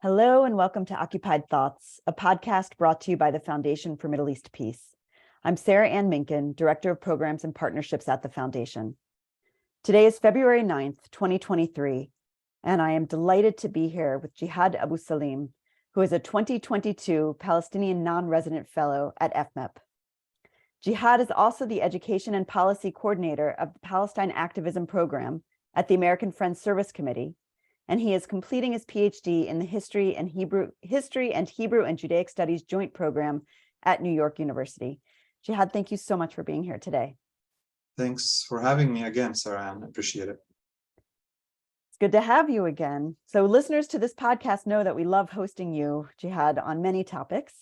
Hello and welcome to Occupied Thoughts, a podcast brought to you by the Foundation for Middle East Peace. I'm Sarah Ann Minkin, Director of Programs and Partnerships at the Foundation. Today is February 9th, 2023, and I am delighted to be here with Jihad Abu Salim, who is a 2022 Palestinian Non-Resident Fellow at FMEP. Jihad is also the Education and Policy Coordinator of the Palestine Activism Program at the American Friends Service Committee, and he is completing his PhD in the History and Hebrew and Judaic Studies Joint Program at New York University. Jihad, thank you so much for being here today. Thanks for having me again, Sarah Ann. I appreciate it. It's good to have you again. So listeners to this podcast know that we love hosting you, Jihad, on many topics,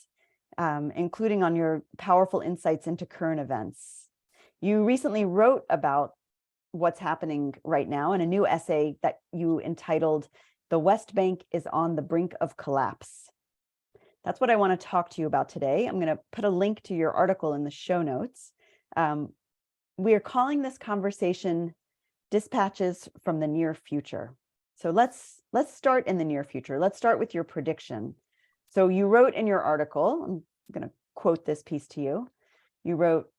including on your powerful insights into current events. You recently wrote about what's happening right now in a new essay that you entitled "The West Bank is on the Brink of Collapse." That's what I want to talk to you about today. I'm going to put a link to your article in the show notes. We are calling this conversation Dispatches from the Near Future. So let's start in the near future. Let's start with your prediction. So you wrote in your article, I'm going to quote this piece to you. You wrote,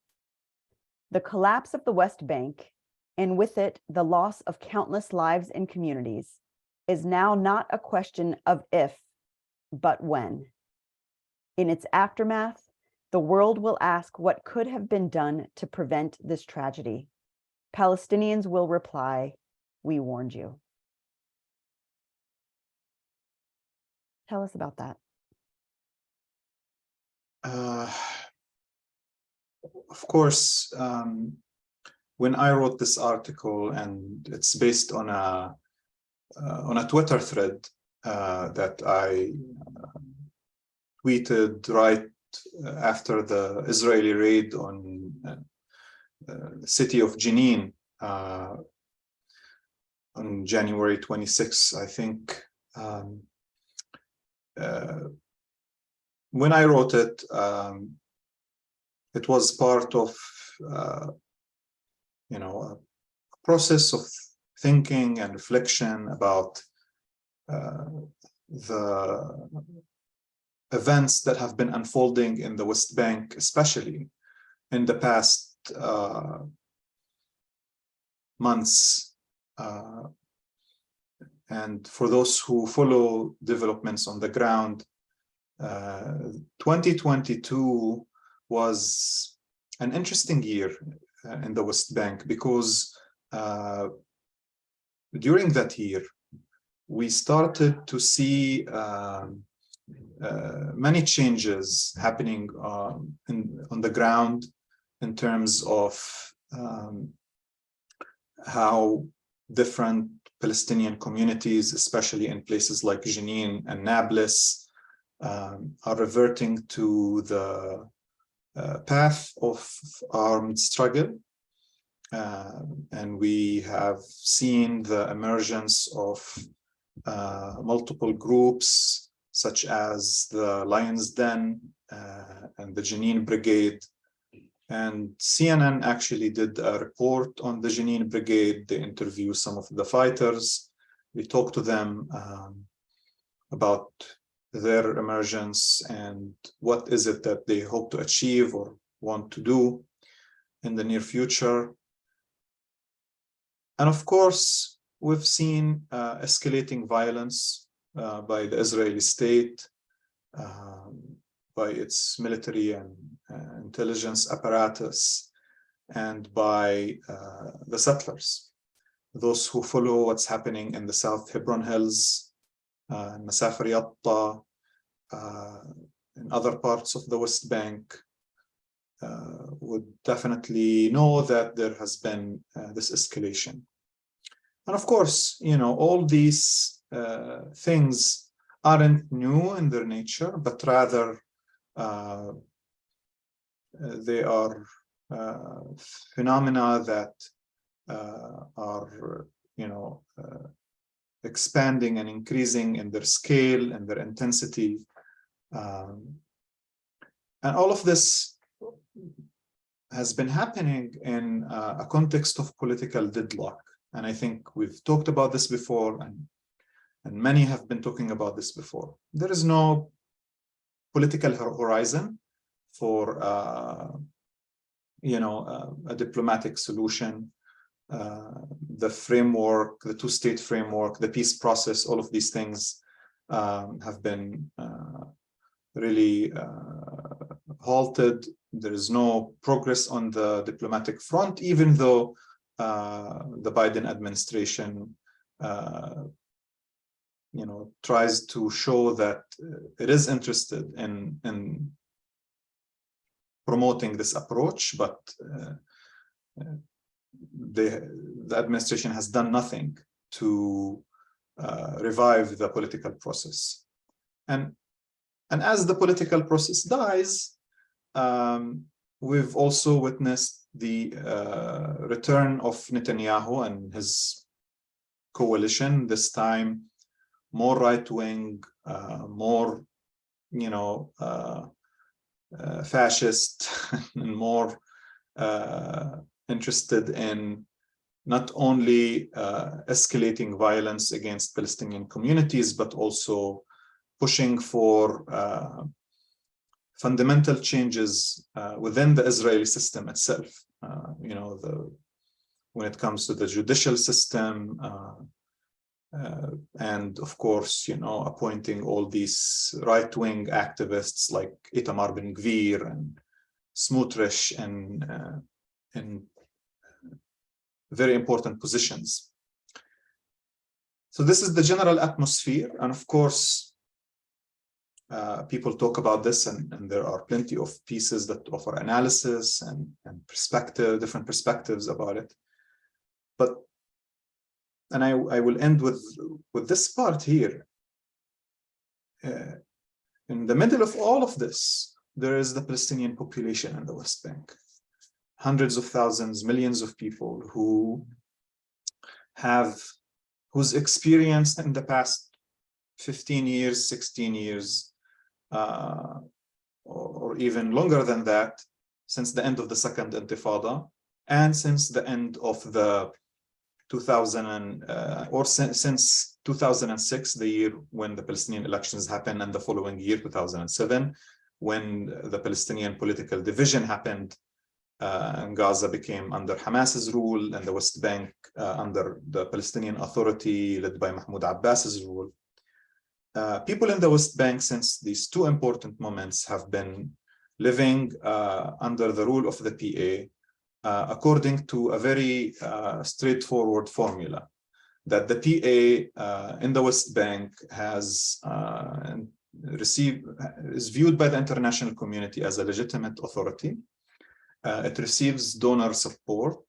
"The collapse of the West Bank, and with it, the loss of countless lives and communities, is now not a question of if, but when. In its aftermath, the world will ask what could have been done to prevent this tragedy. Palestinians will reply, we warned you." Tell us about that. Of course, when I wrote this article, and it's based on a Twitter thread that I tweeted right after the Israeli raid on the city of Jenin on January 26, I think. When I wrote it, it was part of a process of thinking and reflection about the events that have been unfolding in the West Bank, especially in the past months. And for those who follow developments on the ground, 2022 was an interesting year in the West Bank, because during that year, we started to see many changes happening on the ground in terms of how different Palestinian communities, especially in places like Jenin and Nablus, are reverting to the path of armed struggle. And we have seen the emergence of multiple groups, such as the Lion's Den and the Jenin Brigade. And CNN actually did a report on the Jenin Brigade. They interviewed some of the fighters. We talked to them about their emergence and what is it that they hope to achieve or want to do in the near future. And of course, we've seen escalating violence by the Israeli state, by its military and intelligence apparatus, and by the settlers, those who follow what's happening in the South Hebron Hills, Masafir Yatta, in other parts of the West Bank, would definitely know that there has been this escalation. And of course, all these things aren't new in their nature, but rather they are phenomena that are, expanding and increasing in their scale and their intensity. And all of this has been happening in a context of political deadlock. And I think we've talked about this before, and many have been talking about this before. There is no political horizon for a diplomatic solution. The framework, the two-state framework, the peace process, all of these things have been really halted. There is no progress on the diplomatic front, even though the Biden administration tries to show that it is interested in promoting this approach, but the administration has done nothing to revive the political process. And as the political process dies, we've also witnessed the return of Netanyahu and his coalition, this time more right-wing, more, fascist, and more interested in not only escalating violence against Palestinian communities, but also pushing for fundamental changes within the Israeli system itself. When it comes to the judicial system, and of course, appointing all these right-wing activists like Itamar Ben-Gvir and Smotrich in very important positions. So this is the general atmosphere, and of course, people talk about this, and there are plenty of pieces that offer analysis and different perspectives about it. And I will end with this part here. In the middle of all of this, there is the Palestinian population in the West Bank. Hundreds of thousands, millions of people whose experience in the past 15 years, 16 years, or even longer than that, since the end of the Second Intifada, and since the end of the since 2006, the year when the Palestinian elections happened, and the following year, 2007, when the Palestinian political division happened, and Gaza became under Hamas's rule, and the West Bank under the Palestinian Authority led by Mahmoud Abbas's rule. People in the West Bank, since these two important moments, have been living under the rule of the PA, according to a very straightforward formula that the PA in the West Bank is viewed by the international community as a legitimate authority. It receives donor support.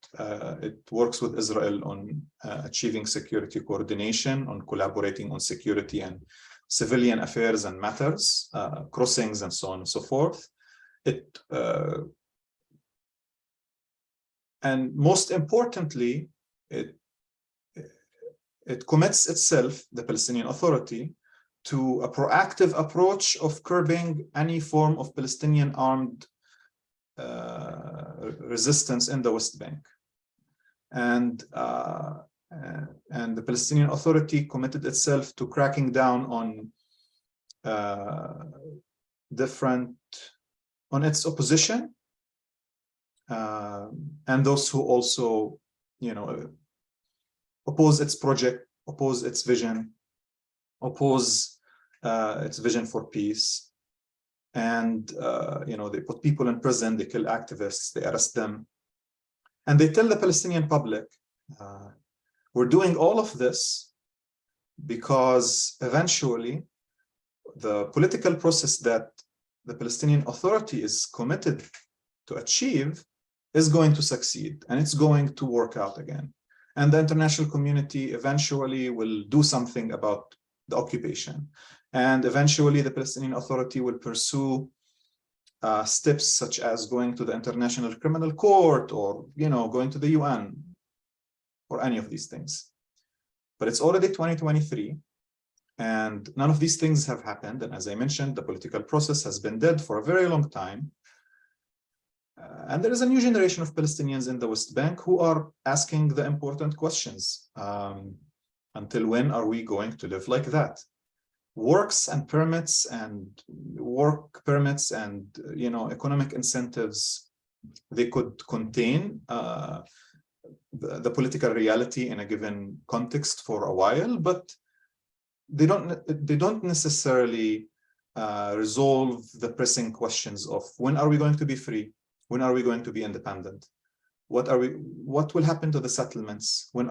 It works with Israel on achieving security coordination, on collaborating on security and civilian affairs and matters, crossings, and so on and so forth. And most importantly, it commits itself, the Palestinian Authority, to a proactive approach of curbing any form of Palestinian armed resistance in the West Bank. And the Palestinian Authority committed itself to cracking down on its opposition, and those who also, oppose its project, oppose its vision, oppose its vision for peace. And, they put people in prison, they kill activists, they arrest them. And they tell the Palestinian public, we're doing all of this because eventually the political process that the Palestinian Authority is committed to achieve is going to succeed, and it's going to work out again. And the international community eventually will do something about the occupation. And eventually the Palestinian Authority will pursue steps such as going to the International Criminal Court, or, going to the UN, or any of these things. But it's already 2023, and none of these things have happened. And as I mentioned, the political process has been dead for a very long time. And there is a new generation of Palestinians in the West Bank who are asking the important questions. Until when are we going to live like that? Work permits and economic incentives, they could contain the political reality in a given context for a while, but they don't necessarily resolve the pressing questions of when are we going to be free? When are we going to be independent? What will happen to the settlements? When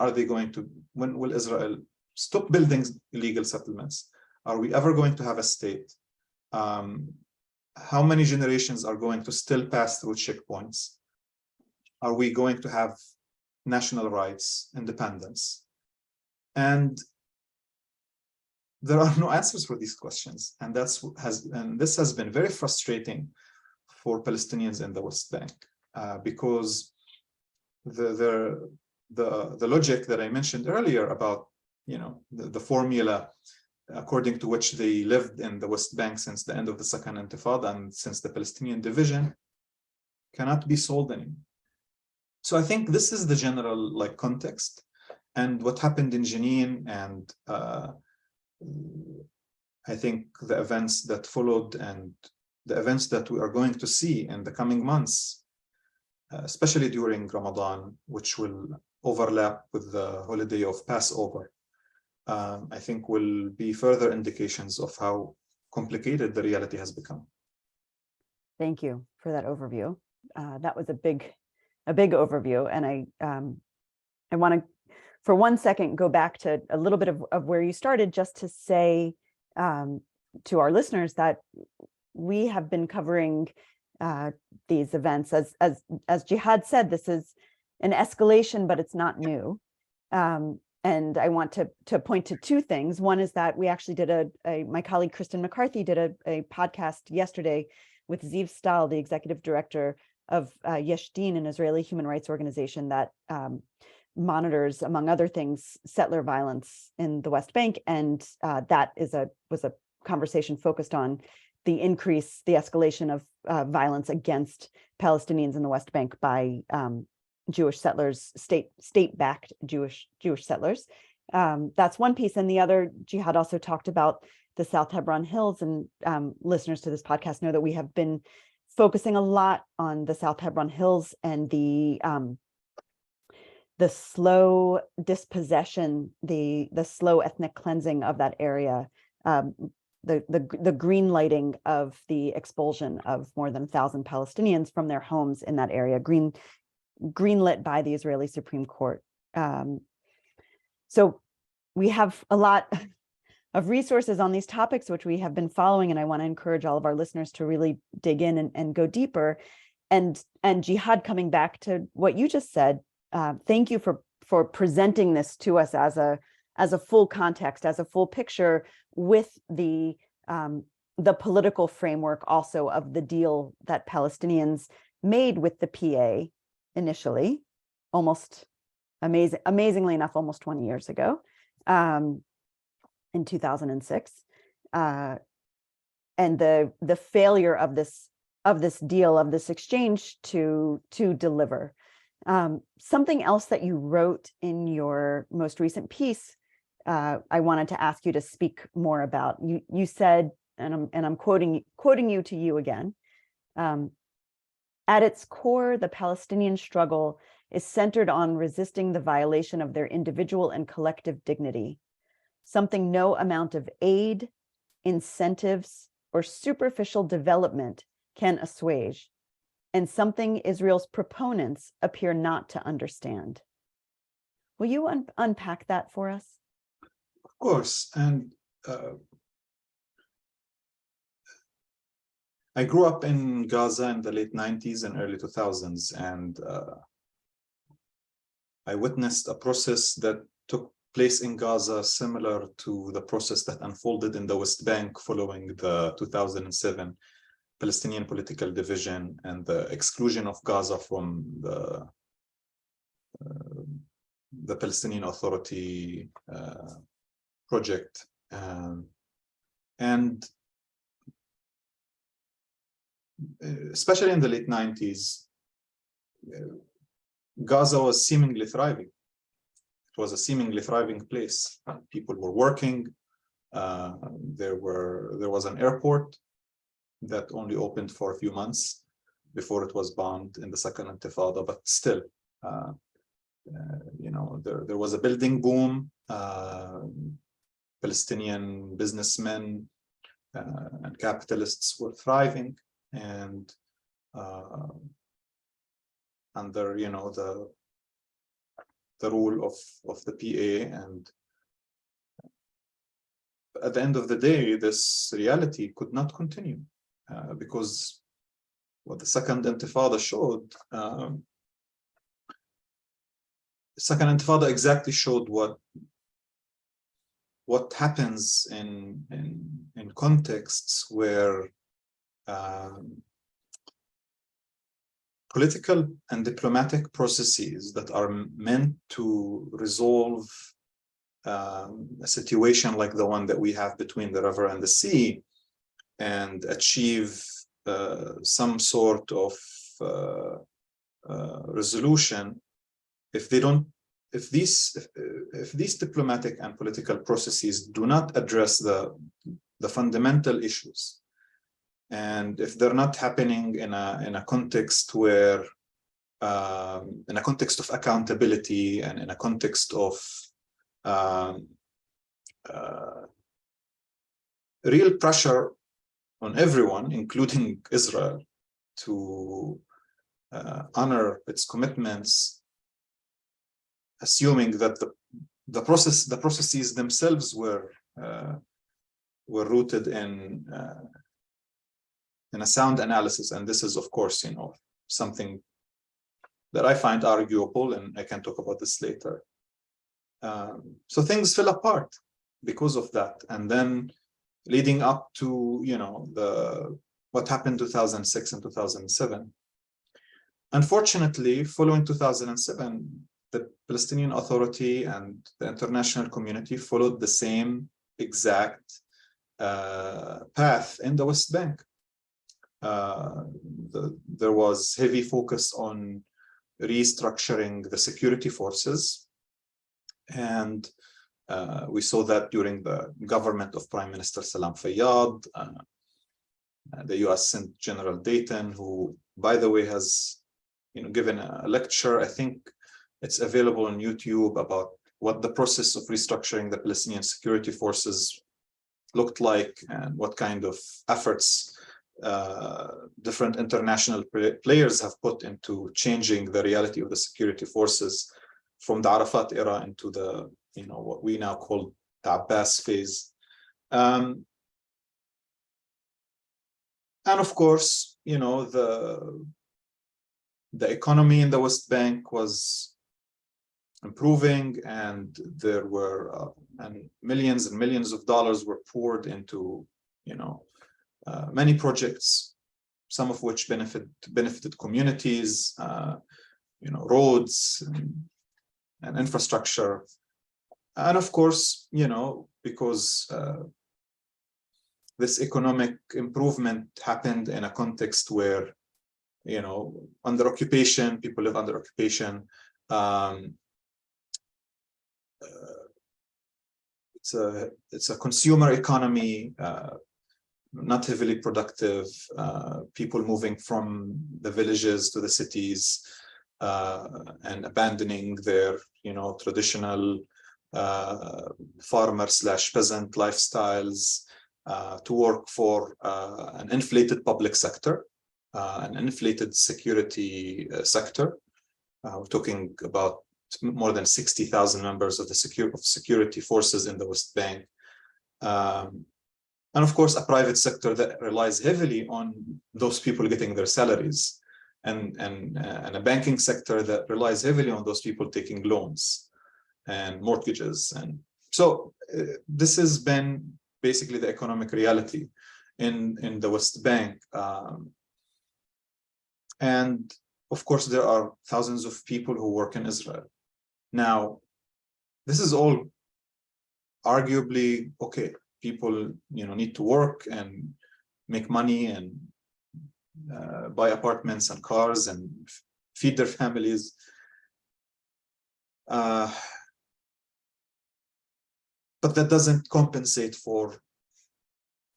will Israel stop building illegal settlements? Are we ever going to have a state? How many generations are going to still pass through checkpoints? Are we going to have national rights, independence? And there are no answers for these questions. And this has been very frustrating for Palestinians in the West Bank, because the logic that I mentioned earlier about the formula according to which they lived in the West Bank since the end of the Second Intifada and since the Palestinian division cannot be solved anymore. So I think this is the general context, and what happened in Jenin, and I think the events that followed and the events that we are going to see in the coming months, especially during Ramadan, which will overlap with the holiday of Passover, I think will be further indications of how complicated the reality has become. Thank you for that overview. That was a big overview, and I want to, for 1 second, go back to a little bit of where you started, just to say to our listeners that we have been covering these events. As Jihad said, this is an escalation, but it's not new. And I want to point to two things. One is that we actually did my colleague Kristen McCarthy did a podcast yesterday with Ziv Stahl, the executive director of Yesh Din, an Israeli human rights organization that monitors, among other things, settler violence in the West Bank. And that was a conversation focused on the escalation of violence against Palestinians in the West Bank by Jewish settlers, state-backed Jewish settlers. That's one piece. And the other, Jihad also talked about the South Hebron Hills, and listeners to this podcast know that we have been focusing a lot on the South Hebron Hills and the slow dispossession, the slow ethnic cleansing of that area, the green lighting of the expulsion of more than 1,000 Palestinians from their homes in that area, greenlit by the Israeli Supreme Court. So we have a lot of resources on these topics, which we have been following, and I want to encourage all of our listeners to really dig in and go deeper. And Jihad, coming back to what you just said, thank you for presenting this to us as a full context, as a full picture, with the political framework also of the deal that Palestinians made with the PA initially, amazingly enough, almost 20 years ago, in 2006, and the failure of this deal, of this exchange to deliver. Something else that you wrote in your most recent piece, I wanted to ask you to speak more about. You said, and I'm quoting you again. At its core, the Palestinian struggle is centered on resisting the violation of their individual and collective dignity, something no amount of aid, incentives, or superficial development can assuage, and something Israel's proponents appear not to understand. Will you unpack that for us? Of course. And I grew up in Gaza in the late 90s and early 2000s, and I witnessed a process that took place in Gaza similar to the process that unfolded in the West Bank following the 2007 Palestinian political division and the exclusion of Gaza from the Palestinian Authority project. And especially in the late 90s, Gaza was seemingly thriving. It was a seemingly thriving place. People were working. There was an airport that only opened for a few months before it was bombed in the second Intifada, but still, there was a building boom. Palestinian businessmen and capitalists were thriving, and under the rule of the PA. And at the end of the day, this reality could not continue because what the second Intifada showed, the second Intifada exactly showed what happens in contexts where political and diplomatic processes that are meant to resolve a situation like the one that we have between the river and the sea and achieve some sort of resolution, if these diplomatic and political processes do not address the fundamental issues, and if they're not happening in a context where in a context of accountability and in a context of real pressure on everyone, including Israel, to honor its commitments, assuming that the processes themselves were rooted in a sound analysis. And this is, of course, something that I find arguable, and I can talk about this later. So things fell apart because of that. And then leading up to, what happened 2006 and 2007. Unfortunately, following 2007, the Palestinian Authority and the international community followed the same exact path in the West Bank. There was heavy focus on restructuring the security forces. And we saw that during the government of Prime Minister Salam Fayyad, the US sent General Dayton, who, by the way, has given a lecture. I think it's available on YouTube about what the process of restructuring the Palestinian security forces looked like and what kind of efforts different international players have put into changing the reality of the security forces from the Arafat era into the, what we now call the Abbas phase. And of course, the economy in the West Bank was improving, and there were and millions and millions of dollars were poured into, many projects, some of which benefited communities, roads and infrastructure. And of course, because this economic improvement happened in a context where, under occupation, people live under occupation. It's a consumer economy, not heavily productive, people moving from the villages to the cities and abandoning their, traditional farmer/peasant lifestyles to work for an inflated public sector, an inflated security sector. We're talking about more than 60,000 members of the security forces in the West Bank. And of course, a private sector that relies heavily on those people getting their salaries, and a banking sector that relies heavily on those people taking loans and mortgages. And so this has been basically the economic reality in the West Bank. And of course, there are thousands of people who work in Israel. Now, this is all arguably okay. People, need to work and make money and buy apartments and cars and feed their families. but that doesn't compensate for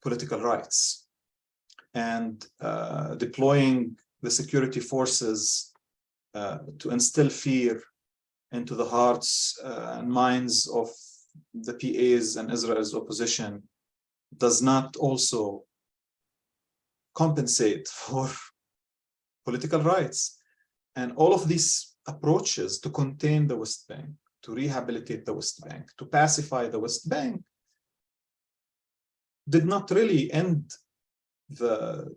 political rights. And deploying the security forces to instill fear into the hearts and minds of the PAs and Israel's opposition does not also compensate for political rights. And all of these approaches to contain the West Bank, to rehabilitate the West Bank, to pacify the West Bank, did not really end the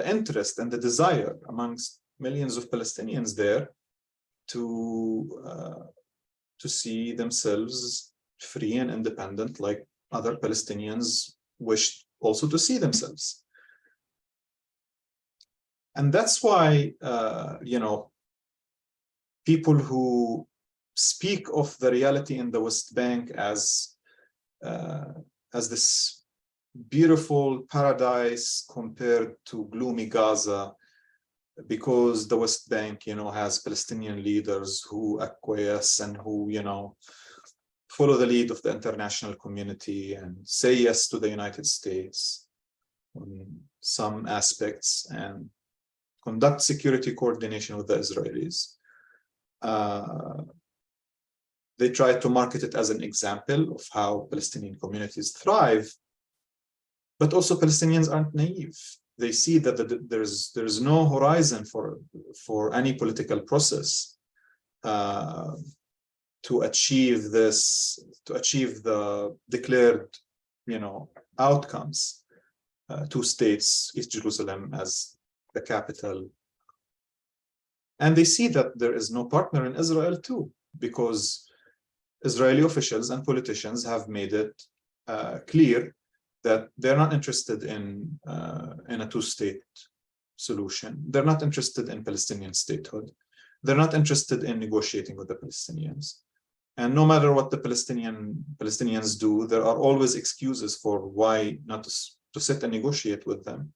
interest and the desire amongst millions of Palestinians there to see themselves free and independent, like other Palestinians wished also to see themselves. And that's why, people who speak of the reality in the West Bank as this beautiful paradise compared to gloomy Gaza, because the West Bank, has Palestinian leaders who acquiesce and who, follow the lead of the international community and say yes to the United States on some aspects and conduct security coordination with the Israelis. They try to market it as an example of how Palestinian communities thrive, but also Palestinians aren't naive. They see that there's no horizon for any political process to achieve the declared, outcomes. 2 states, East Jerusalem as the capital. And they see that there is no partner in Israel too, because Israeli officials and politicians have made it clear that they're not interested in a 2-state solution. They're not interested in Palestinian statehood. They're not interested in negotiating with the Palestinians. And no matter what the Palestinians do, there are always excuses for why not to sit and negotiate with them.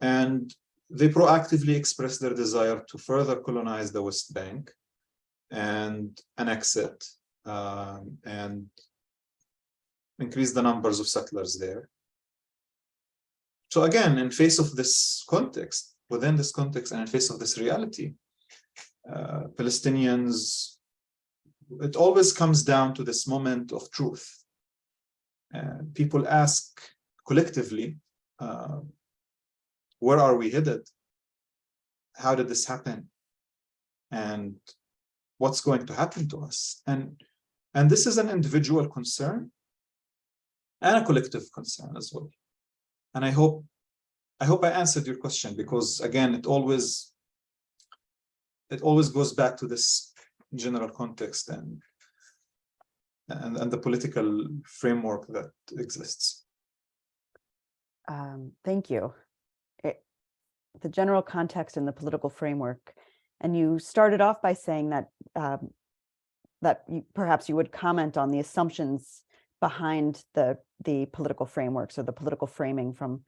And they proactively express their desire to further colonize the West Bank and annex it and increase the numbers of settlers there. So again, in face of this context, within this context and in face of this reality, Palestinians, it always comes down to this moment of truth. People ask collectively, where are we headed? How did this happen? And what's going to happen to us? And this is an individual concern and a collective concern as well. And I hope I answered your question, because again, it always goes back to this general context and the political framework that exists. Thank you. The general context and the political framework, and you started off by saying that perhaps you would comment on the assumptions behind the political frameworks or the political framing from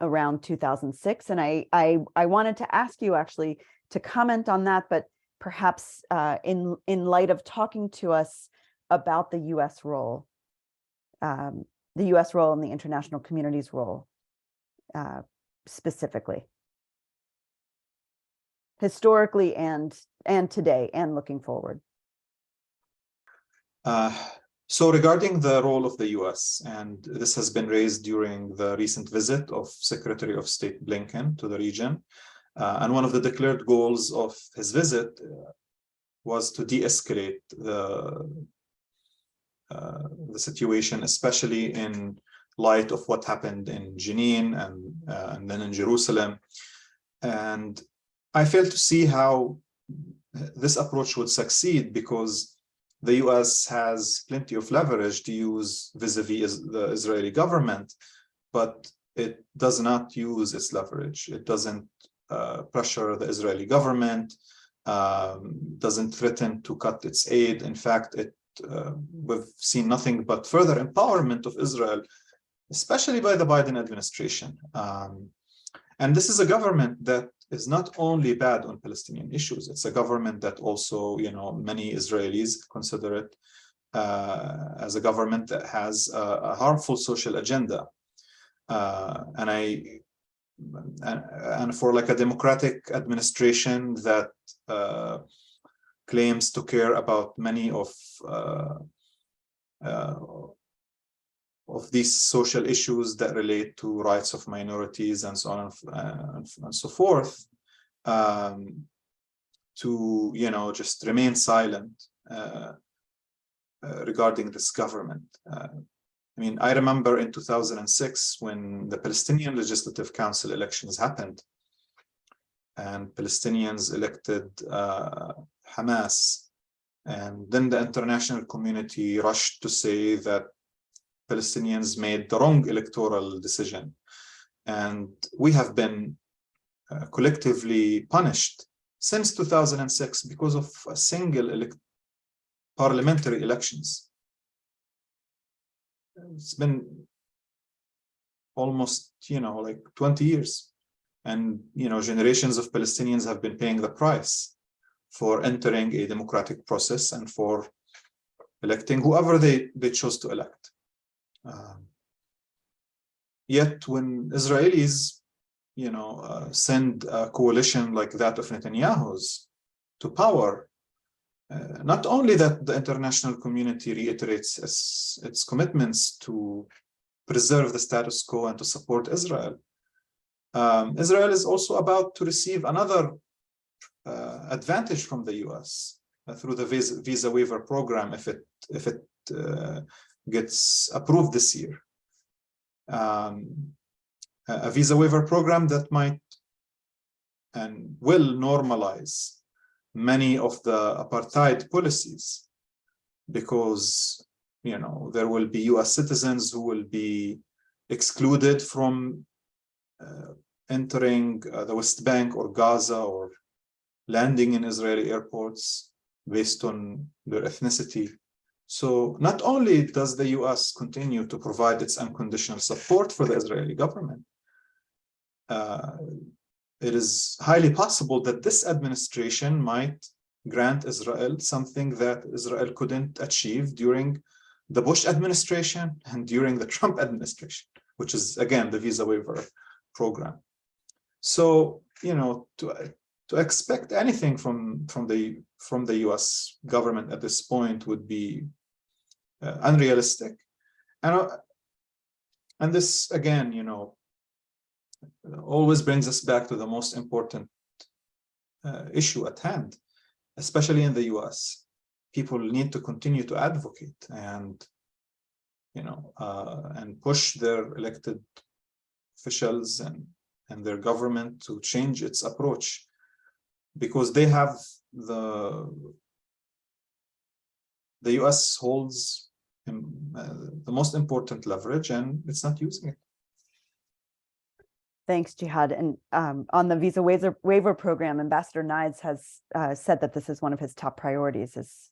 around 2006. And I wanted to ask you actually to comment on that, but perhaps in light of talking to us about the U.S. role, and the international community's role specifically, historically and today and looking forward. So regarding the role of the U.S., and this has been raised during the recent visit of Secretary of State Blinken to the region, and one of the declared goals of his visit was to de-escalate the situation, especially in light of what happened in Jenin and then in Jerusalem. And I fail to see how this approach would succeed, because the US has plenty of leverage to use vis-a-vis the Israeli government, but it does not use its leverage. It doesn't pressure the Israeli government, doesn't threaten to cut its aid. In fact, we've seen nothing but further empowerment of Israel, especially by the Biden administration. And this is a government that is not only bad on Palestinian issues, it's a government that also, many Israelis consider it as a government that has a harmful social agenda. And for like a democratic administration that claims to care about many of these social issues that relate to rights of minorities and so on and so forth, to just remain silent regarding this government. I remember in 2006 when the Palestinian Legislative Council elections happened and Palestinians elected Hamas, and then the international community rushed to say that Palestinians made the wrong electoral decision. And we have been collectively punished since 2006 because of a single parliamentary elections. It's been almost, like 20 years. And, generations of Palestinians have been paying the price for entering a democratic process and for electing whoever they chose to elect. Yet when Israelis, send a coalition like that of Netanyahu's to power, not only that the international community reiterates its commitments to preserve the status quo and to support Israel, Israel is also about to receive another advantage from the US through the visa waiver program if it gets approved this year. A visa waiver program that might and will normalize many of the apartheid policies, because there will be US citizens who will be excluded from entering the West Bank or Gaza or landing in Israeli airports based on their ethnicity. So not only does the US continue to provide its unconditional support for the Israeli government, it is highly possible that this administration might grant Israel something that Israel couldn't achieve during the Bush administration and during the Trump administration, which is, again, the visa waiver program. So, to expect anything from the US government at this point would be unrealistic. And this, again, always brings us back to the most important issue at hand, especially in the US. People need to continue to advocate and push their elected officials and their government to change its approach, because they have the US holds the most important leverage, and it's not using it. Thanks, Jihad. And on the visa waiver program, Ambassador Nides has said that this is one of his top priorities, is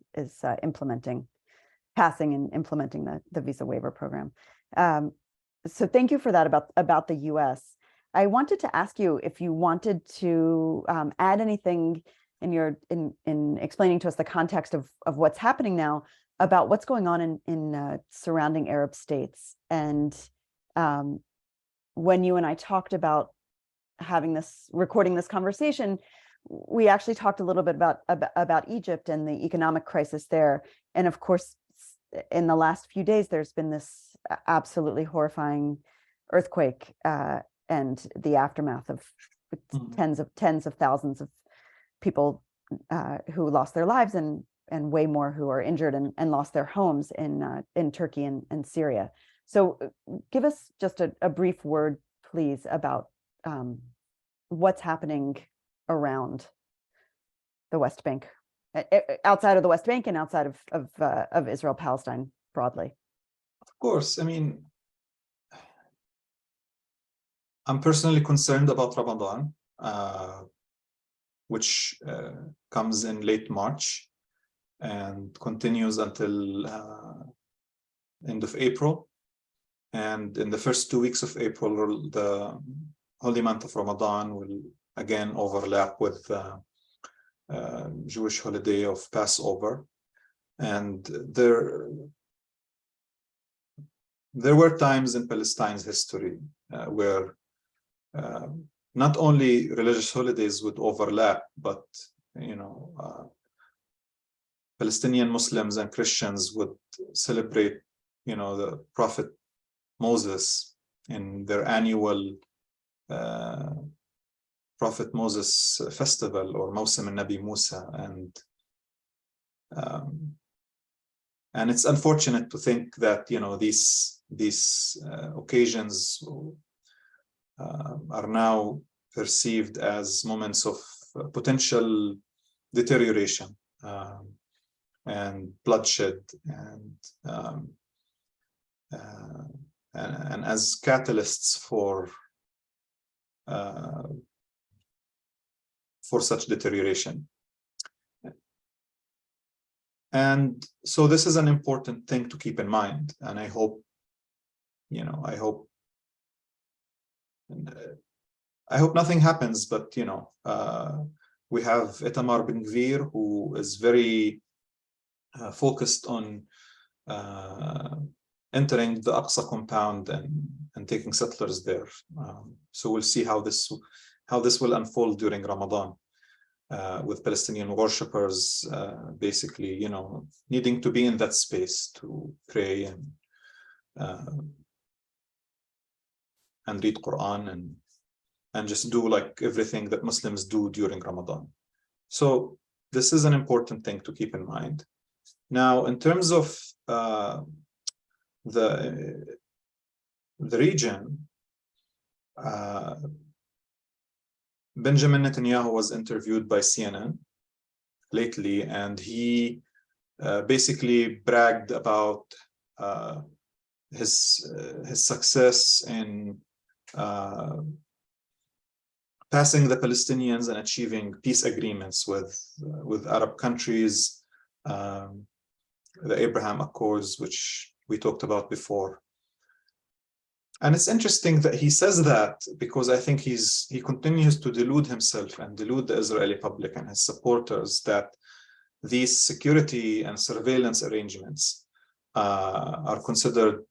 passing and implementing the visa waiver program. So thank you for that about the US. I wanted to ask you if you wanted to add anything in explaining to us the context of what's happening now about what's going on in surrounding Arab states. And when you and I talked about recording this conversation, we actually talked a little bit about Egypt and the economic crisis there. And of course, in the last few days, there's been this absolutely horrifying earthquake and the aftermath of tens of thousands of people who lost their lives and way more who are injured and lost their homes in Turkey and Syria. So give us just a brief word, please, about what's happening around the West Bank, outside of the West Bank and outside of Israel-Palestine broadly. Of course. I'm personally concerned about Ramadan, which comes in late March and continues until end of April. And in the first 2 weeks of April, the holy month of Ramadan will again overlap with Jewish holiday of Passover. And there were times in Palestine's history where not only religious holidays would overlap, but Palestinian Muslims and Christians would celebrate, the Prophet Moses in their annual Prophet Moses festival, or Mawsim al-Nabi Musa, and it's unfortunate to think that these occasions are now perceived as moments of potential deterioration and bloodshed, and as catalysts for such deterioration. And so this is an important thing to keep in mind, and I hope nothing happens, but we have Itamar Ben-Gvir, who is very focused on entering the Aqsa compound and taking settlers there. So we'll see how this will unfold during Ramadan, with Palestinian worshippers basically, needing to be in that space to pray and read Quran and just do like everything that Muslims do during Ramadan. So this is an important thing to keep in mind. Now, in terms of the region, Benjamin Netanyahu was interviewed by CNN lately, and he basically bragged about his success in passing the Palestinians and achieving peace agreements with Arab countries, the Abraham Accords, which we talked about before. And it's interesting that he says that, because I think he continues to delude himself and delude the Israeli public and his supporters that these security and surveillance arrangements are considered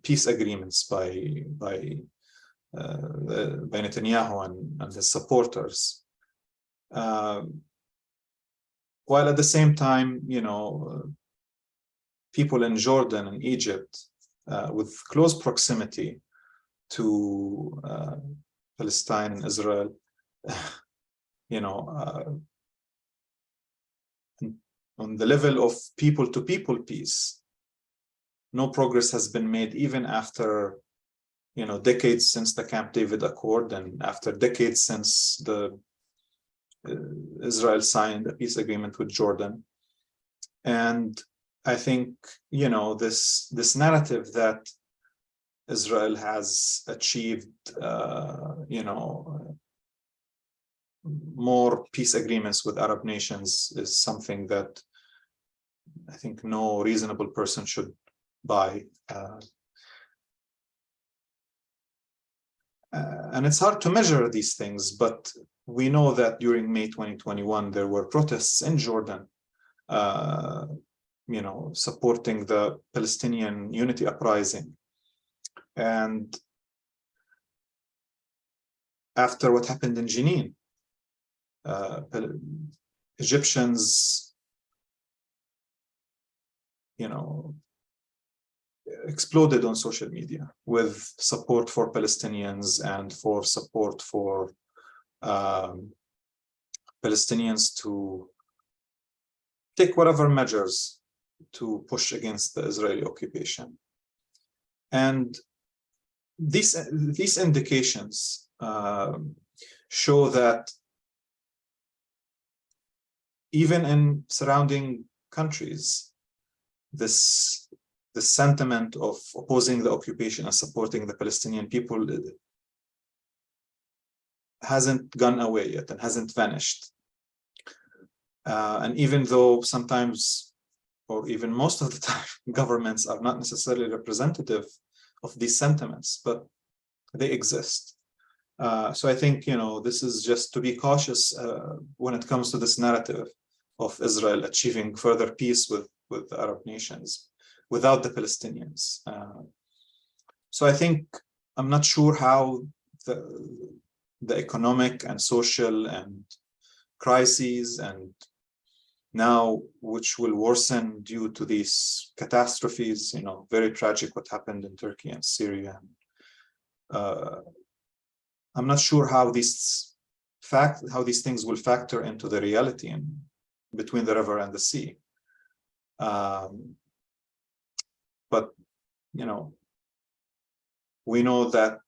peace agreements by Netanyahu and his supporters, while at the same time, people in Jordan and Egypt, with close proximity to Palestine and Israel, on the level of people-to-people peace, no progress has been made, even after decades since the Camp David Accord, and after decades since Israel signed a peace agreement with Jordan. And I think this narrative that Israel has achieved more peace agreements with Arab nations is something that I think no reasonable person should buy. And it's hard to measure these things, but we know that during May 2021, there were protests in Jordan, supporting the Palestinian Unity Uprising. And after what happened in Jenin, Egyptians, exploded on social media with support for Palestinians and for support for Palestinians to take whatever measures to push against the Israeli occupation. And these indications show that even in surrounding countries, this sentiment of opposing the occupation and supporting the Palestinian people hasn't gone away yet and hasn't vanished. And even though sometimes, or even most of the time, governments are not necessarily representative of these sentiments, but they exist. So I think, this is just to be cautious when it comes to this narrative of Israel achieving further peace with the Arab nations without the Palestinians. So I think I'm not sure how the economic and social and crises and now which will worsen due to these catastrophes, very tragic what happened in Turkey and Syria. I'm not sure how these things will factor into the reality between the river and the sea. But we know that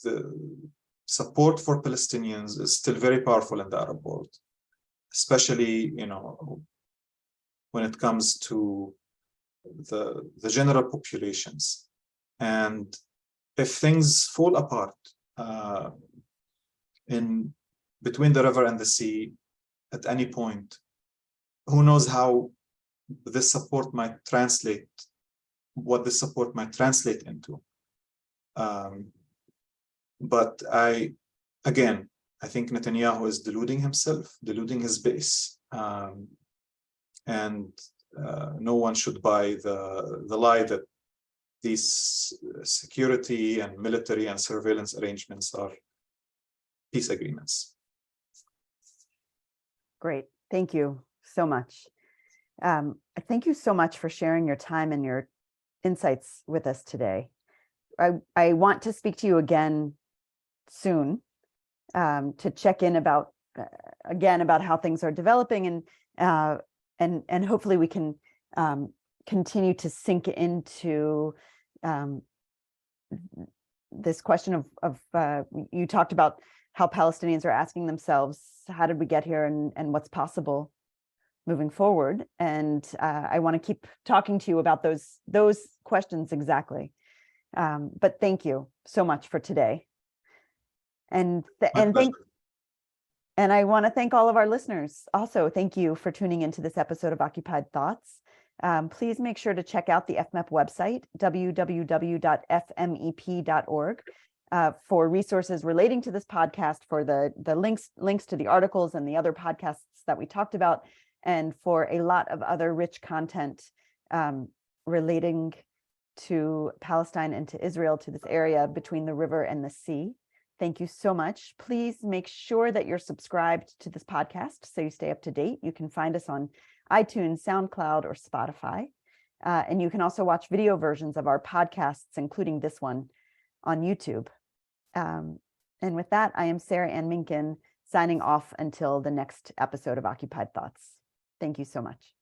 the support for Palestinians is still very powerful in the Arab world, especially when it comes to the general populations. And if things fall apart in between the river and the sea at any point, who knows how this support might translate, what this support might translate into. But I think Netanyahu is deluding himself, deluding his base, and no one should buy the lie that these security and military and surveillance arrangements are peace agreements. Great. Thank you so much. Thank you so much for sharing your time and your insights with us today. I want to speak to you again soon to check in about how things are developing, and hopefully we can continue to sink into this question of you talked about how Palestinians are asking themselves, how did we get here, and what's possible moving forward. And I want to keep talking to you about those questions exactly. But thank you so much for today. And I want to thank all of our listeners. Also, thank you for tuning into this episode of Occupied Thoughts. Please make sure to check out the FMEP website, www.fmep.org, for resources relating to this podcast, for the links to the articles and the other podcasts that we talked about, and for a lot of other rich content relating to Palestine and to Israel, to this area between the river and the sea. Thank you so much. Please make sure that you're subscribed to this podcast so you stay up to date. You can find us on iTunes, SoundCloud, or Spotify. And you can also watch video versions of our podcasts, including this one, on YouTube. And with that, I am Sarah Ann Minkin, signing off until the next episode of Occupied Thoughts. Thank you so much.